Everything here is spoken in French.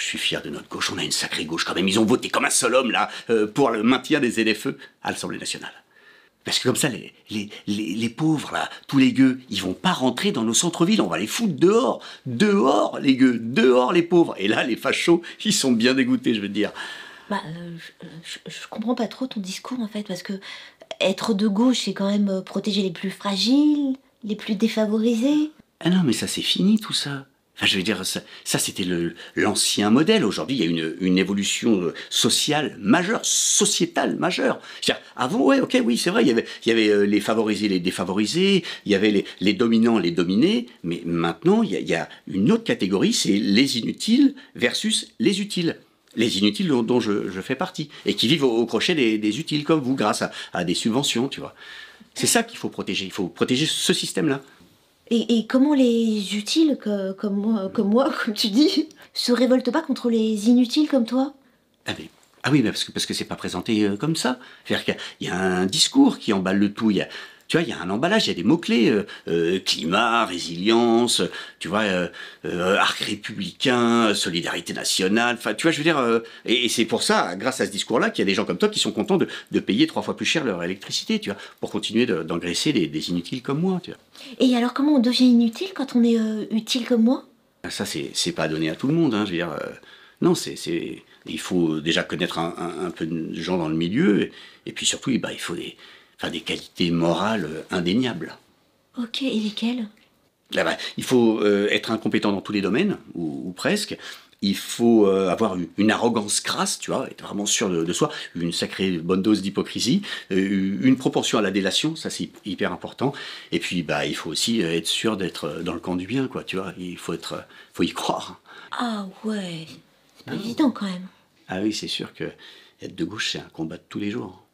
suis fier de notre gauche, on a une sacrée gauche quand même. Ils ont voté comme un seul homme, là, pour le maintien des ZFE à l'Assemblée nationale. Parce que comme ça, les pauvres, là, tous les gueux, ils vont pas rentrer dans nos centres-villes, on va les foutre dehors. Dehors, les gueux, dehors, les pauvres. Et là, les fachos, ils sont bien dégoûtés, je veux dire. Je comprends pas trop ton discours, en fait, parce que être de gauche, c'est quand même protéger les plus fragiles, les plus défavorisés. Ah non, mais ça, c'est fini, tout ça. Enfin, je veux dire, ça c'était l'ancien modèle. Aujourd'hui, il y a une évolution sociale majeure, sociétale majeure. C'est-à-dire, avant, ouais, ok, oui, c'est vrai, il y avait les favorisés, les défavorisés, il y avait les dominants, les dominés, mais maintenant, il y a une autre catégorie, c'est les inutiles versus les utiles. Les inutiles dont je fais partie, et qui vivent au crochet des utiles comme vous, grâce à des subventions, tu vois. C'est ça qu'il faut protéger, il faut protéger ce système-là. Et comment les utiles, comme moi, comme tu dis, se révoltent pas contre les inutiles comme toi? Ah oui, mais parce que c'est pas présenté comme ça. C'est-à-dire qu'il y a un discours qui emballe le tout. Tu vois, il y a un emballage, il y a des mots-clés. Climat, résilience, tu vois, arc républicain, solidarité nationale. Enfin, tu vois, je veux dire... et c'est pour ça, grâce à ce discours-là, qu'il y a des gens comme toi qui sont contents de payer 3 fois plus cher leur électricité, tu vois, pour continuer d'engraisser des inutiles comme moi, tu vois. Et alors comment on devient inutile quand on est utile comme moi? Ça, c'est pas donné à tout le monde, hein, je veux dire... non, il faut déjà connaître un peu de gens dans le milieu, et puis surtout, il faut des qualités morales indéniables. Ok, et lesquelles? Il faut être incompétent dans tous les domaines, ou presque. Il faut avoir une arrogance crasse, tu vois, être vraiment sûr de soi, une sacrée bonne dose d'hypocrisie, une proportion à la délation, ça c'est hyper important. Et puis, il faut aussi être sûr d'être dans le camp du bien, quoi, tu vois. Faut y croire. Ah ouais, c'est pas évident quand même. Ah oui, c'est sûr que être de gauche, c'est un combat de tous les jours.